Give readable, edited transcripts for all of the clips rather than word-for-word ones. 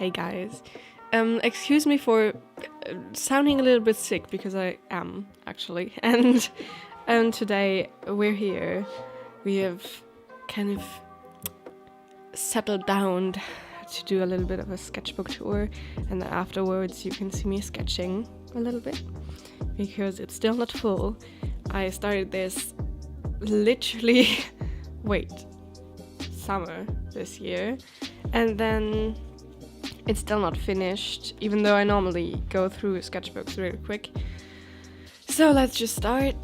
Hey guys, excuse me for sounding a little bit sick because I am actually, and today we're here. We have kind of settled down to do a little bit of a sketchbook tour, and then afterwards you can see me sketching a little bit because it's still not full. I started this literally summer this year, and then it's still not finished, even though I normally go through sketchbooks really quick. So let's just start.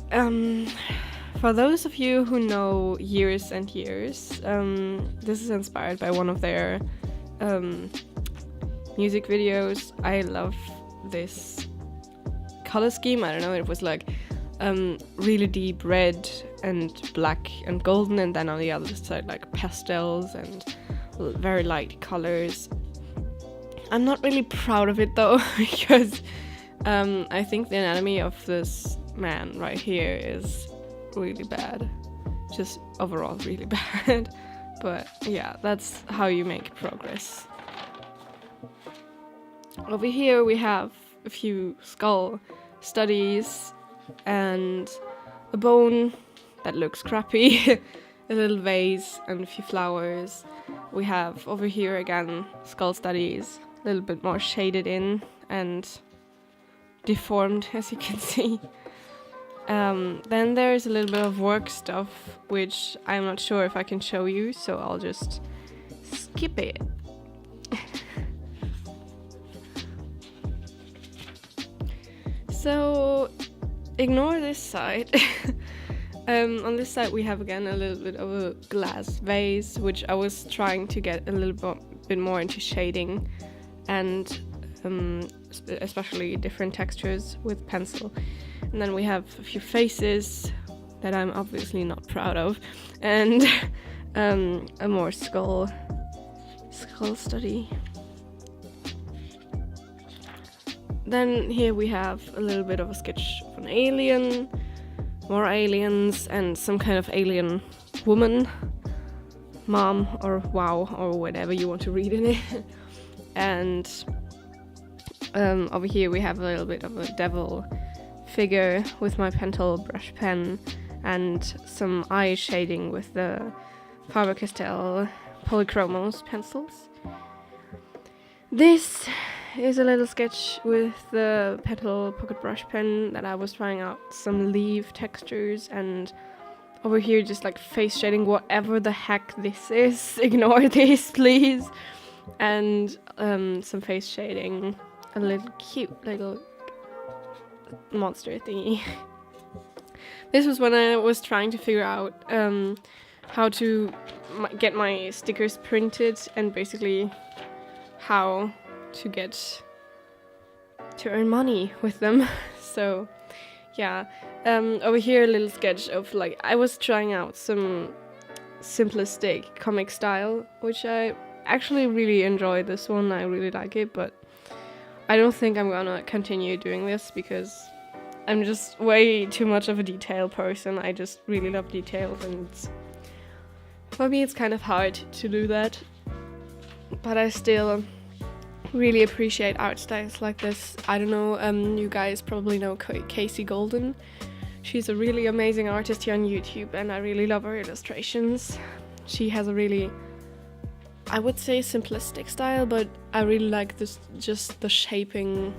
For those of you who know Years and Years, this is inspired by one of their music videos. I love this color scheme. I don't know, it was like really deep red and black and golden, and then on the other side like pastels and very light colors. I'm not really proud of it though, because I think the anatomy of this man right here is really bad. Just overall really bad. But yeah, that's how you make progress. Over here we have a few skull studies and a bone that looks crappy, a little vase and a few flowers. We have over here again skull studies, a little bit more shaded in and deformed, as you can see. Then there's a little bit of work stuff, which I'm not sure if I can show you, so I'll just skip it. So ignore this side. On this side we have again a little bit of a glass vase, which I was trying to get a little bit more into shading and especially different textures with pencil. And then we have a few faces that I'm obviously not proud of, and a more skull study. Then here we have a little bit of a sketch of an alien, more aliens, and some kind of alien woman, mom, or wow, or whatever you want to read in it. And over here we have a little bit of a devil figure with my pentel brush pen and some eye shading with the Faber-Castell Polychromos pencils. This is a little sketch with the Pentel pocket brush pen that I was trying out some leaf textures, and over here just like face shading, whatever the heck this is, ignore this please, and some face shading, a little cute little monster thingy. This was when I was trying to figure out how to get my stickers printed and basically how to earn money with them. So yeah, over here a little sketch of like, I was trying out some simplistic comic style, which I actually really enjoy. This one, I really like it, but I don't think I'm gonna continue doing this because I'm just way too much of a detail person. I just really love details, and for me it's kind of hard to do that. But I still really appreciate art styles like this. I don't know, you guys probably know Casey Golden. She's a really amazing artist here on YouTube, and I really love her illustrations. She has a really, I would say, simplistic style, but I really like this, just the shaping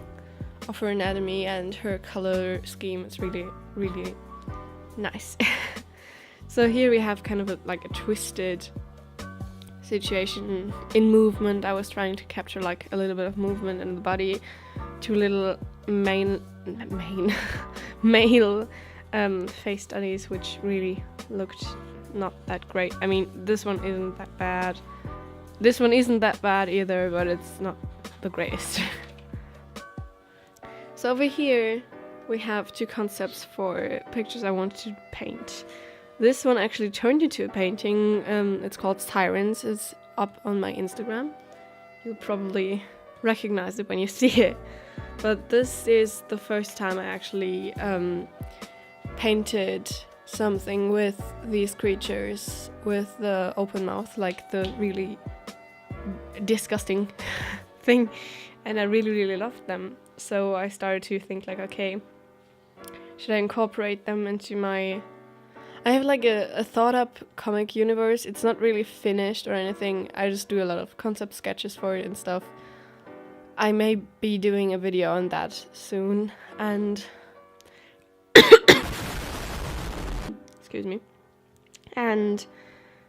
of her anatomy and her color scheme. It's really, really nice. So here we have kind of like a twisted situation in movement. I was trying to capture like a little bit of movement in the body. Two little male face studies, which really looked not that great. I mean, this one isn't that bad. This one isn't that bad either, but it's not the greatest. So over here we have two concepts for pictures I want to paint. This one actually turned into a painting. It's called Sirens. It's up on my Instagram. You'll probably recognize it when you see it. But this is the first time I actually painted something with these creatures with the open mouth, like the really disgusting thing, and I really, really loved them. So I started to think like, okay, should I incorporate them into my... I have like a thought up comic universe. It's not really finished or anything. I just do a lot of concept sketches for it and stuff. I may be doing a video on that soon, and excuse me. And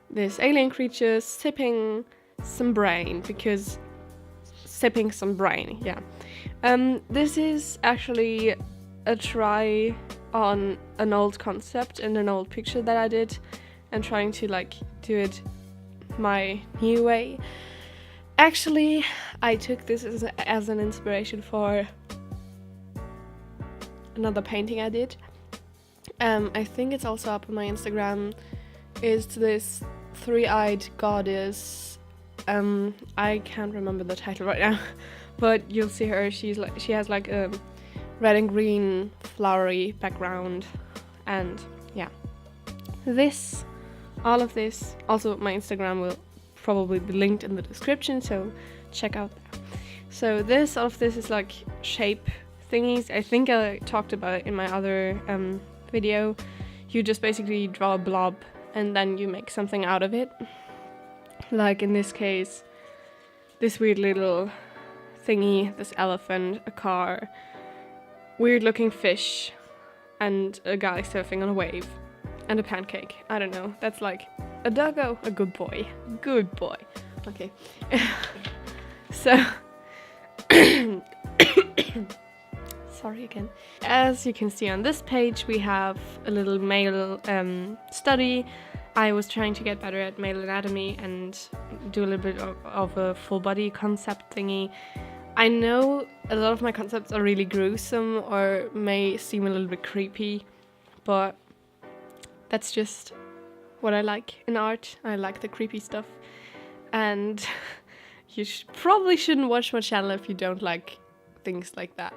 this alien creature sipping some brain, because sipping some brain, yeah. This is actually a try on an old concept and an old picture that I did, and trying to like do it my new way. Actually, I took this as an inspiration for another painting I did. I think it's also up on my Instagram. Is this three-eyed goddess. I can't remember the title right now, but you'll see her. She has like a red and green flowery background, and yeah. All of this, also my Instagram will probably be linked in the description, so check out that. So all of this is like shape thingies. I think I talked about it in my other video. You just basically draw a blob and then you make something out of it. Like in this case, this weird little thingy, this elephant, a car, weird looking fish, and a guy surfing on a wave, and a pancake. I don't know, that's like a doggo, a good boy. Good boy. Okay. So, sorry again. As you can see on this page, we have a little male study. I was trying to get better at male anatomy and do a little bit of a full body concept thingy. I know a lot of my concepts are really gruesome or may seem a little bit creepy, but that's just what I like in art. I like the creepy stuff, and you probably shouldn't watch my channel if you don't like things like that.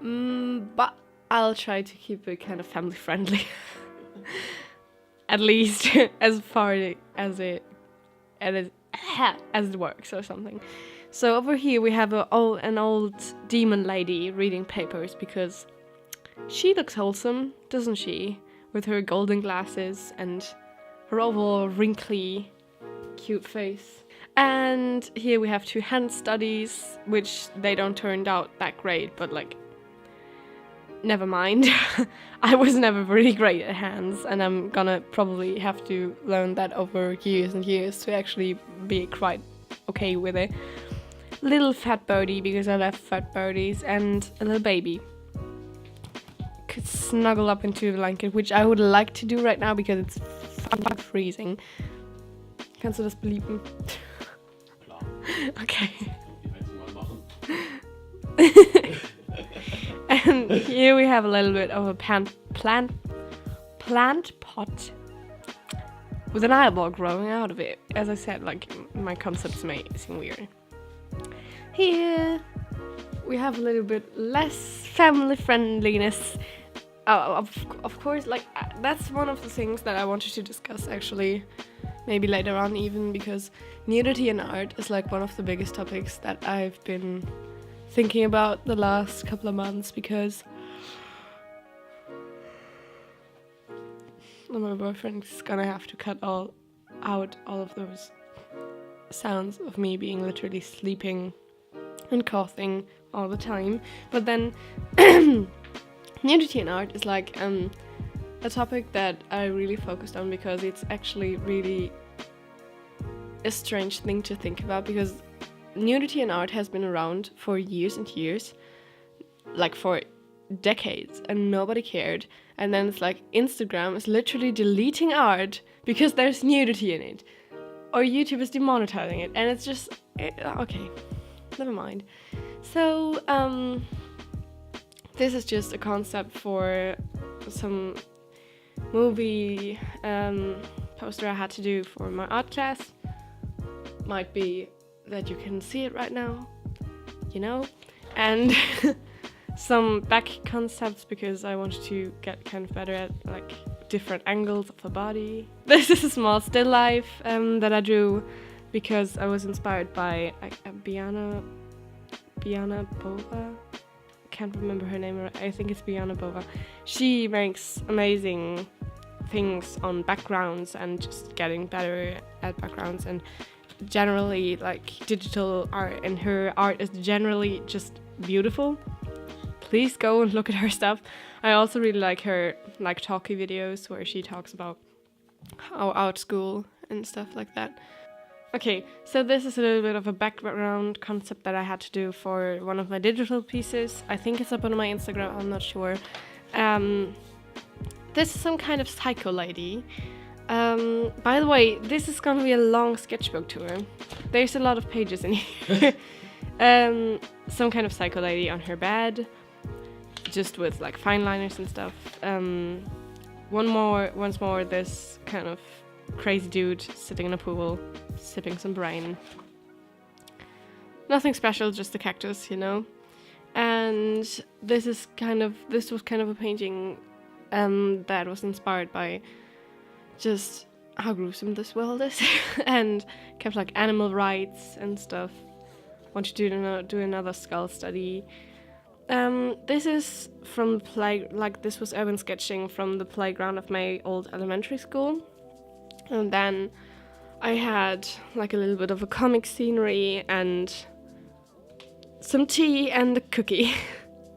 But I'll try to keep it kind of family friendly. At least as far as it works or something. So over here we have an old demon lady reading papers, because she looks wholesome, doesn't she? With her golden glasses and her oval, wrinkly, cute face. And here we have two hand studies, which they don't turn out that great, but like, never mind. I was never really great at hands, and I'm gonna probably have to learn that over years and years to actually be quite okay with it. Little fat birdie, because I love fat birdies, and a little baby. Could snuggle up into the blanket, which I would like to do right now because it's fucking freezing. Kannst du das beliepen? Klar. Okay. Die Heizung anmachen. And here we have a little bit of a plant pot with an eyeball growing out of it. As I said, like, my concepts may seem weird. Here we have a little bit less family friendliness. Of course, like, that's one of the things that I wanted to discuss actually, maybe later on even, because nudity in art is like one of the biggest topics that I've been thinking about the last couple of months, because my boyfriend's gonna have to cut out all of those sounds of me being literally sleeping and coughing all the time. But then nudity in art is like a topic that I really focused on, because it's actually really a strange thing to think about, because nudity in art has been around for years and years, like for decades, and nobody cared. And then it's like Instagram is literally deleting art because there's nudity in it, or YouTube is demonetizing it, and it's just okay, never mind. So this is just a concept for some movie poster I had to do for my art class. Might be that you can see it right now, you know, and some back concepts, because I wanted to get kind of better at like different angles of the body. This is a small still life that I drew because I was inspired by Biana Bova. Can't remember her name. I think it's Biana Bova. She makes amazing things on backgrounds and just getting better at backgrounds, and generally like digital art, and her art is generally just beautiful. Please go and look at her stuff. I also really like her like talkie videos where she talks about how art school and stuff like that. Okay, so this is a little bit of a background concept that I had to do for one of my digital pieces. I think it's up on my Instagram, I'm not sure. This is some kind of psycho lady. By the way, this is gonna be a long sketchbook tour. There's a lot of pages in here. Some kind of psycho lady on her bed, just with like fine liners and stuff. Once more, this kind of crazy dude sitting in a pool, sipping some brain. Nothing special, just a cactus, you know. And this was kind of a painting that was inspired by just how gruesome this world is, and kept like animal rights and stuff. Want to do another skull study. This is from this was urban sketching from the playground of my old elementary school. And then I had like a little bit of a comic scenery and some tea and a cookie.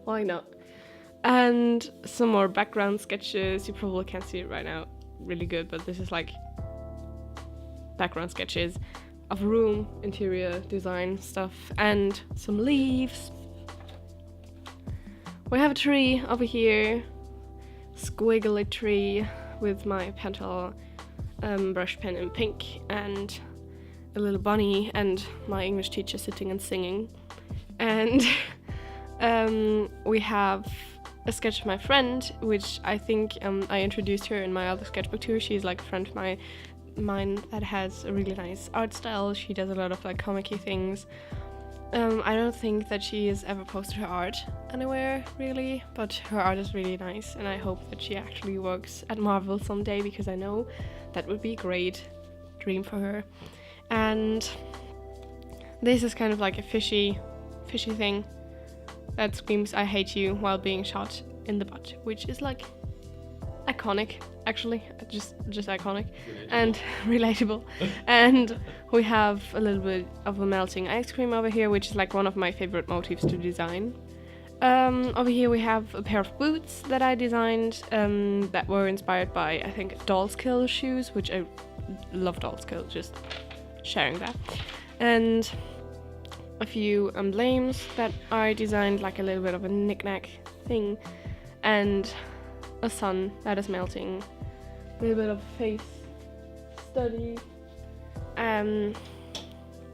Why not? And some more background sketches. You probably can't see it right now really good, but this is like background sketches of a room, interior design stuff, and some leaves. We have a tree over here, squiggly tree with my pencil brush pen in pink, and a little bunny and my English teacher sitting and singing. And we have a sketch of my friend, which I think I introduced her in my other sketchbook tour. She's like a friend of mine that has a really nice art style. She does a lot of like comic-y things. I don't think that she has ever posted her art anywhere really, but her art is really nice, and I hope that she actually works at Marvel someday, because I know that would be a great dream for her. And this is kind of like a fishy thing that screams "I hate you" while being shot in the butt, which is like iconic, actually, just iconic and relatable. And we have a little bit of a melting ice cream over here, which is like one of my favorite motifs to design. Over here we have a pair of boots that I designed that were inspired by, I think, Doll's Kill shoes, which I love Doll's Kill, just sharing that. And a few emblems that I designed, like a little bit of a knick-knack thing, and a sun that is melting, a little bit of face study.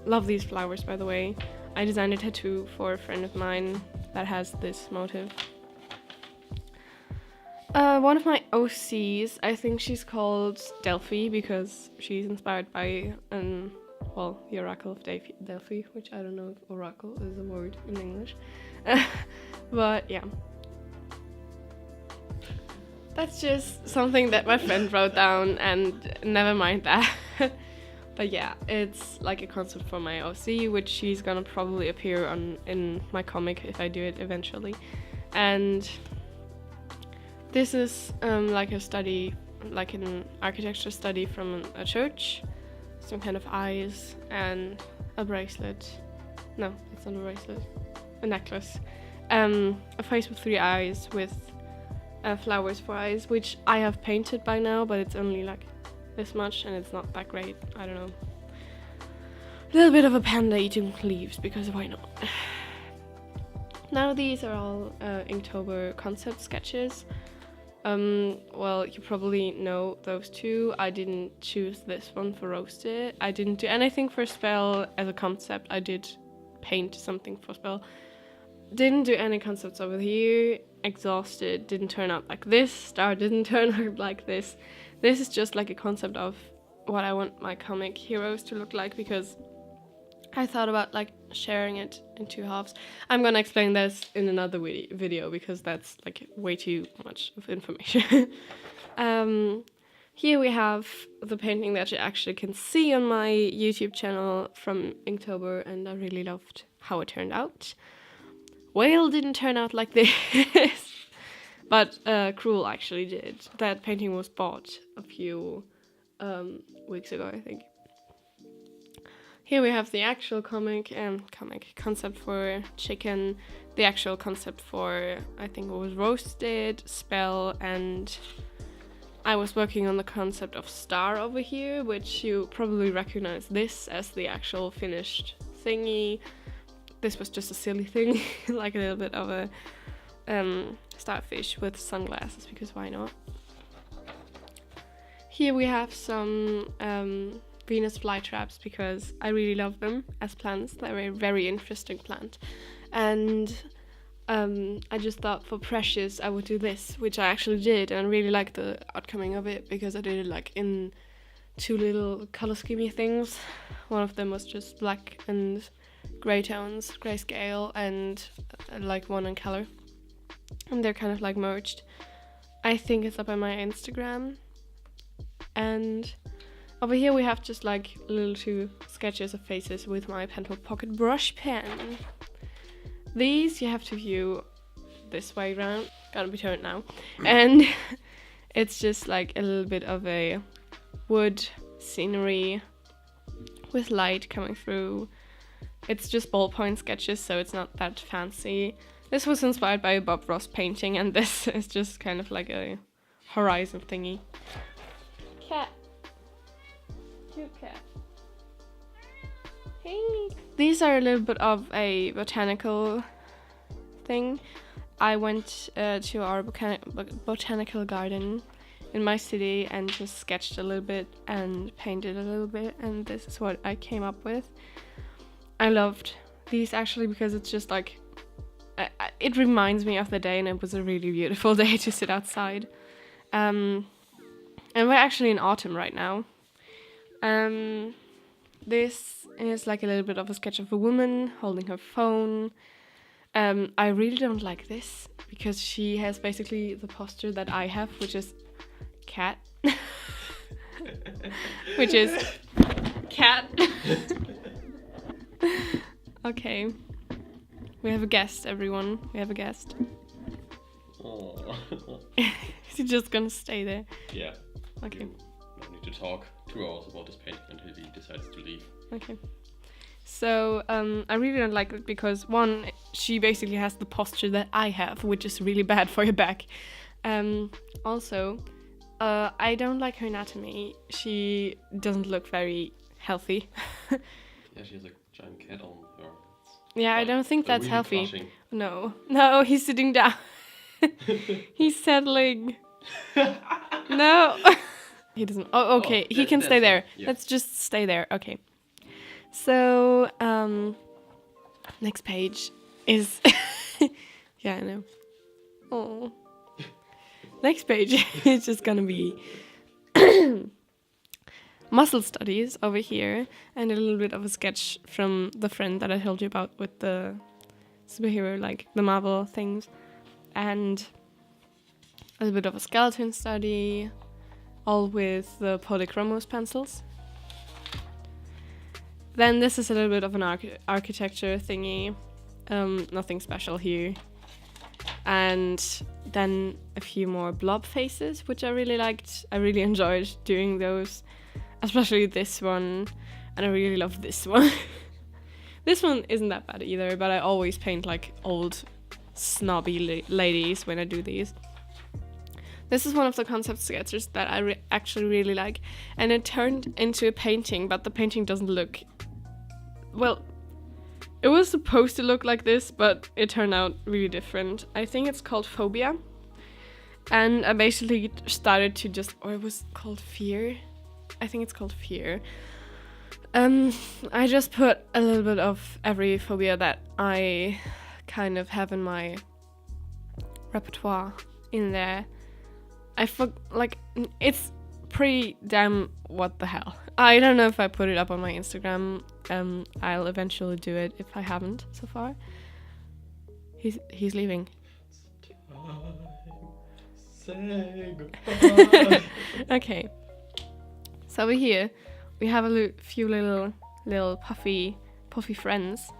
Love these flowers, by the way. I designed a tattoo for a friend of mine that has this motif. One of my OCs, I think she's called Delphi because she's inspired by the Oracle of Delphi, which I don't know if oracle is a word in English. But yeah. That's just something that my friend wrote down, and never mind that. But yeah, it's like a concept for my OC, which she's gonna probably appear in my comic if I do it eventually. And this is like a study, like an architecture study from a church. Some kind of eyes and a bracelet. No, it's not a bracelet. A necklace. A face with 3 eyes with flowers for eyes, which I have painted by now, but it's only like this much and it's not that great. I don't know. A little bit of a panda eating leaves, because why not? Now these are all Inktober concept sketches. Well, you probably know those two. I didn't choose this one for Roasted. I didn't do anything for Spell as a concept. I did paint something for Spell. Didn't do any concepts over here. Exhausted didn't turn out like this. Star didn't turn out like this. This is just like a concept of what I want my comic heroes to look like, because I thought about like sharing it in 2 halves. I'm gonna explain this in another video because that's like way too much of information. Here we have the painting that you actually can see on my YouTube channel from Inktober, and I really loved how it turned out. Whale didn't turn out like this, but Cruel actually did. That painting was bought a few weeks ago, I think. Here we have the actual comic concept for Chicken, the actual concept for, I think it was Roasted, Spell, and I was working on the concept of Star over here, which you probably recognize this as the actual finished thingy. This was just a silly thing, like a little bit of a starfish with sunglasses, because why not? Here we have some Venus flytraps, because I really love them as plants. They're a very interesting plant. And I just thought for Precious I would do this, which I actually did, and I really liked the outcoming of it, because I did it like in 2 little color schemey things. One of them was just black and grey tones, grayscale, and like one in color. And they're kind of like merged. I think it's up on my Instagram. And over here we have just like little 2 sketches of faces with my Pentel Pocket Brush Pen. These you have to view this way around. Gotta be turned now. And it's just like a little bit of a wood scenery with light coming through. It's just ballpoint sketches, so it's not that fancy. This was inspired by a Bob Ross painting, and this is just kind of like a horizon thingy. Cat. Cute cat. Hey. These are a little bit of a botanical thing. I went to our botanical garden in my city and just sketched a little bit and painted a little bit, and this is what I came up with. I loved these actually because it's just like, it reminds me of the day, and it was a really beautiful day to sit outside. And we're actually in autumn right now. This is like a little bit of a sketch of a woman holding her phone. I really don't like this because she has basically the posture that I have, which is cat. Which is cat. Okay. We have a guest, everyone. We have a guest. Oh. Is he just gonna stay there? Yeah. Okay. No need to talk 2 hours about this painting until he decides to leave. Okay. So, I really don't like it because, one, she basically has the posture that I have, which is really bad for your back. Also, I don't like her anatomy. She doesn't look very healthy. Yeah, she has a giant cat on her. Yeah, I don't think that's really healthy. crushing. No, he's sitting down. He's settling. No. He doesn't. Oh, okay. He can stay there. Yeah. Let's just stay there. Okay. So, next page is... Yeah, I know. Oh. Next page is just gonna be muscle studies over here, and a little bit of a sketch from the friend that I told you about with the superhero, like the Marvel things, and a little bit of a skeleton study, all with the polychromos pencils. Then this is a little bit of an architecture thingy, nothing special here. And then a few more blob faces, which I really liked. I really enjoyed doing those, especially this one, and I really love this one. This one isn't that bad either, but I always paint like old snobby ladies when I do these. This is one of the concept sketches that I actually really like, and it turned into a painting, but the painting doesn't look... Well, it was supposed to look like this, but it turned out really different. I think it's called Phobia, and I basically started to just... Or it was called Fear? I think it's called Fear. I just put a little bit of every phobia that I kind of have in my repertoire in there. It's pretty damn what the hell. I don't know if I put it up on my Instagram. I'll eventually do it if I haven't so far. He's leaving. Say goodbye. Okay. So over here, we have a few little puffy friends,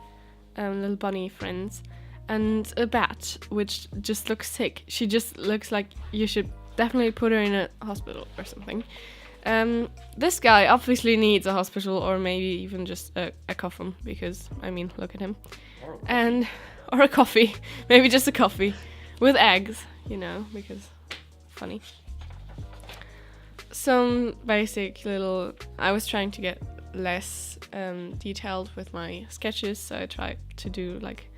little bunny friends, and a bat, which just looks sick. She just looks like you should definitely put her in a hospital or something. This guy obviously needs a hospital or maybe even just a coffin, because, I mean, look at him. Or a coffee. Maybe just a coffee. With eggs, you know, because funny. Some basic little... I was trying to get less detailed with my sketches, so I tried to do like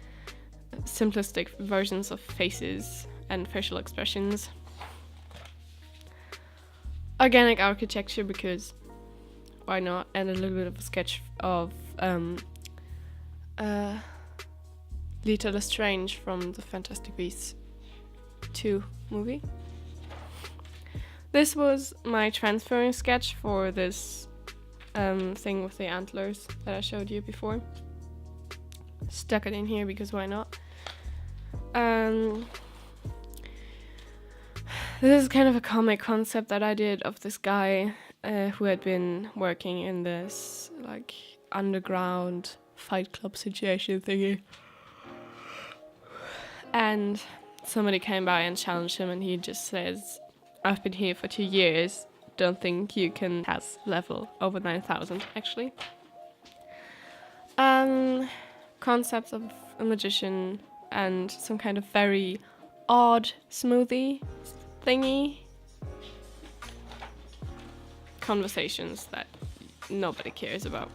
simplistic versions of faces and facial expressions. Organic architecture, because why not? And a little bit of a sketch of Lita Lestrange from the Fantastic Beasts 2 movie. This was my transferring sketch for this thing with the antlers that I showed you before. Stuck it in here because why not? This is kind of a comic concept that I did of this guy who had been working in this like underground fight club situation thingy. And somebody came by and challenged him, and he just says, "I've been here for 2 years, don't think you can pass level over 9,000 actually." Concepts of a magician and some kind of very odd smoothie thingy. Conversations that nobody cares about.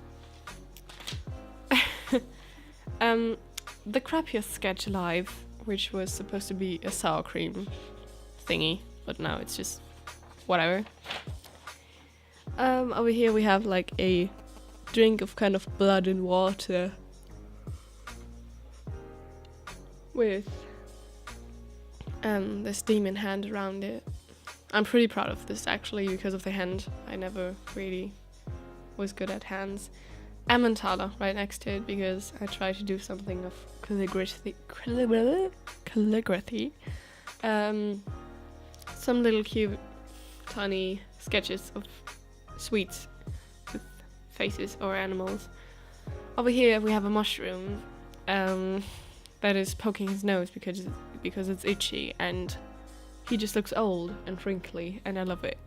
The crappiest sketch live, which was supposed to be a sour cream thingy, but now it's just whatever. Over here we have like a drink of kind of blood and water with this demon hand around it. I'm pretty proud of this actually because of the hand. I never really was good at hands. Emmentaler right next to it because I try to do something of calligraphy. Some little cute tiny sketches of sweets with faces or animals. Over here we have a mushroom that is poking his nose because it's itchy, and he just looks old and wrinkly, and I love it.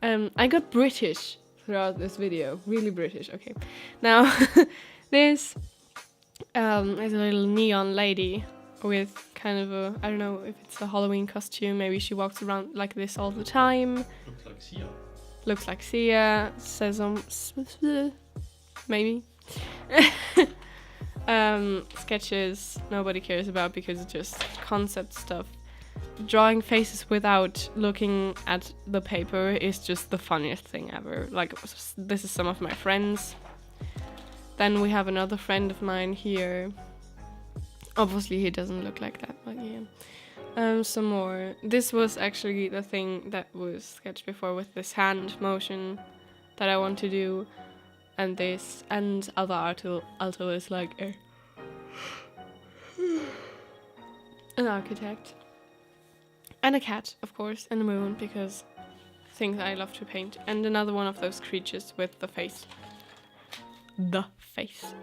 I got British throughout this video, really British. Okay, now this is a little neon lady with kind of a, I don't know if it's a Halloween costume, maybe she walks around like this all the time. Looks like Sia. Sesame, maybe. Sketches nobody cares about because it's just concept stuff. Drawing faces without looking at the paper is just the funniest thing ever. Like, this is some of my friends. Then we have another friend of mine here. Obviously he doesn't look like that, but yeah. Some more. This was actually the thing that was sketched before with this hand motion that I want to do. And this, and other alto is like an architect. And a cat, of course, and a moon, because things I love to paint. And another one of those creatures with the face. The face.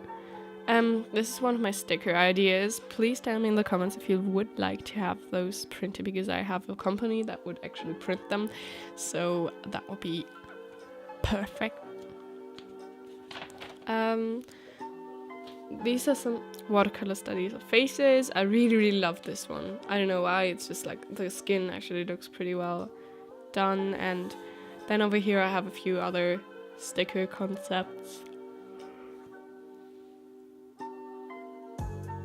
This is one of my sticker ideas. Please tell me in the comments if you would like to have those printed, because I have a company that would actually print them. So that would be perfect. These are some watercolor studies of faces. I really love this one. I don't know why, it's just like the skin actually looks pretty well done. And then over here I have a few other sticker concepts.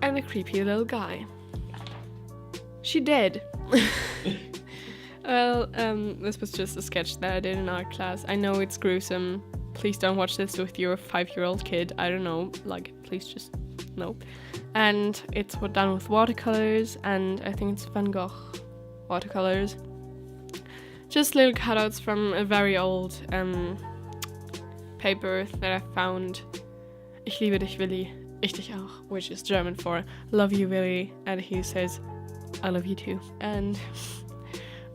And a creepy little guy. She dead. Well, this was just a sketch that I did in art class. I know it's gruesome. Please don't watch this with your 5-year-old kid. I don't know, like, please just no. And it's done with watercolors, and I think it's Van Gogh watercolors. Just little cutouts from a very old paper that I found. Ich liebe dich, Willi. Ich dich auch, which is German for love you, Willi. And he says, I love you too. And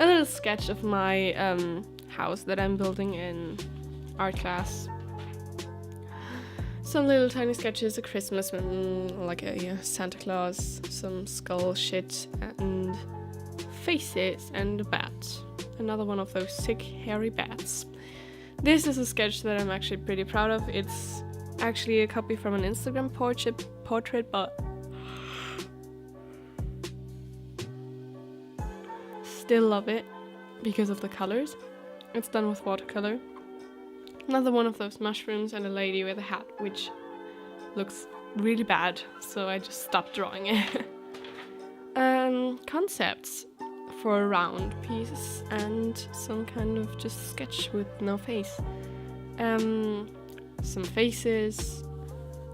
a little sketch of my house that I'm building in art class. Some little tiny sketches, a Christmas one, like a Santa Claus, some skull shit, and faces, and a bat. Another one of those sick, hairy bats. This is a sketch that I'm actually pretty proud of. It's actually a copy from an Instagram portrait, but still love it because of the colors. It's done with watercolor. Another one of those mushrooms and a lady with a hat, which looks really bad, so I just stopped drawing it. Concepts for a round piece and some kind of just sketch with no face. Some faces,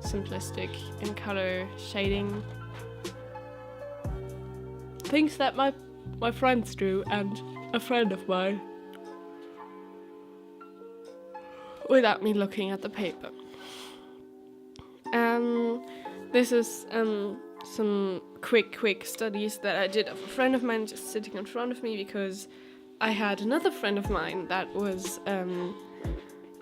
simplistic in color shading. Things that my friends drew and a friend of mine, without me looking at the paper. This is some quick studies that I did of a friend of mine just sitting in front of me, because I had another friend of mine that was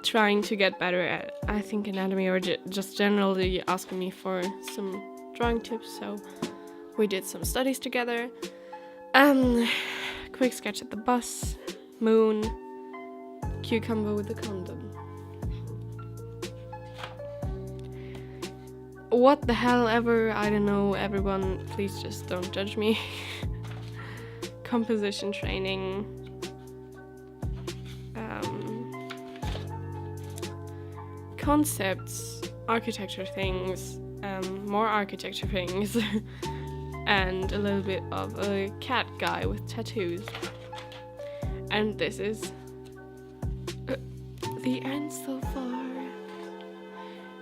trying to get better at, I think, anatomy, or just generally asking me for some drawing tips, so we did some studies together. Quick sketch at the bus, moon, cucumber with a condom. What the hell ever, I don't know, everyone, please just don't judge me. Composition training. Concepts, architecture things, more architecture things, and a little bit of a cat guy with tattoos. And this is the end so far.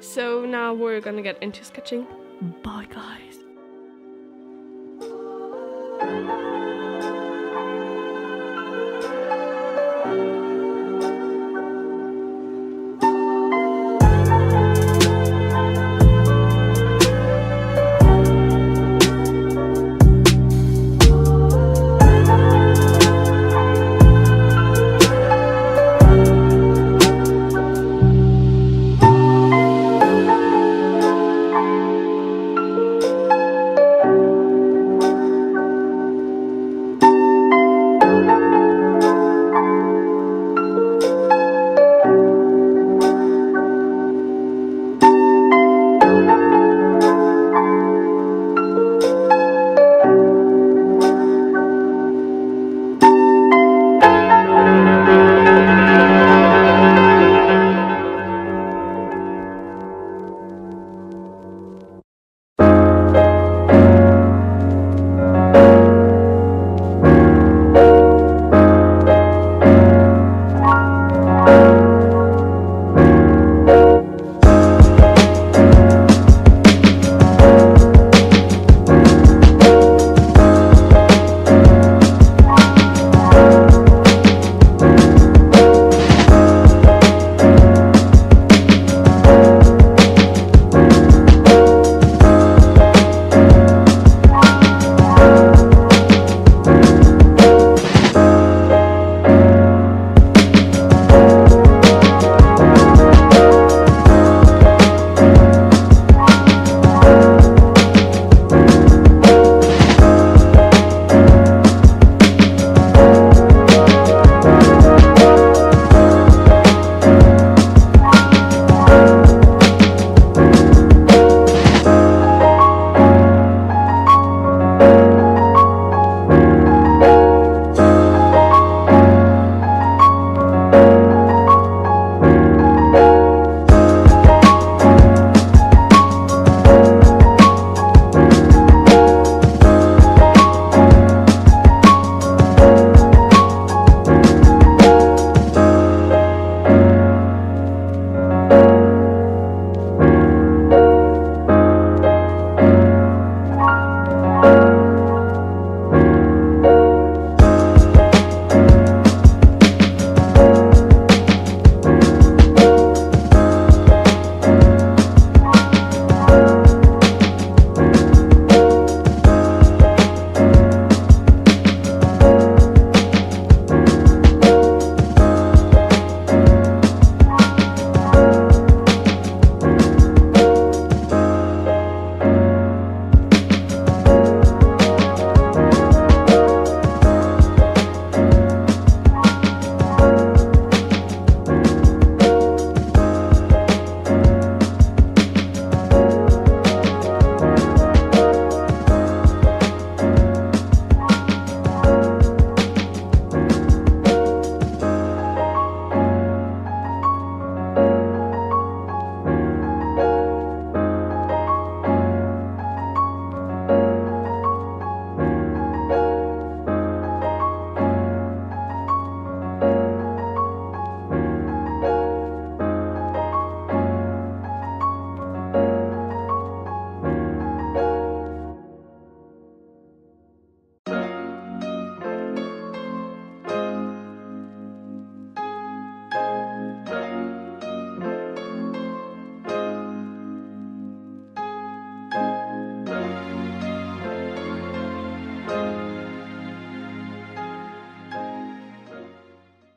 So now we're gonna get into sketching. Bye guys.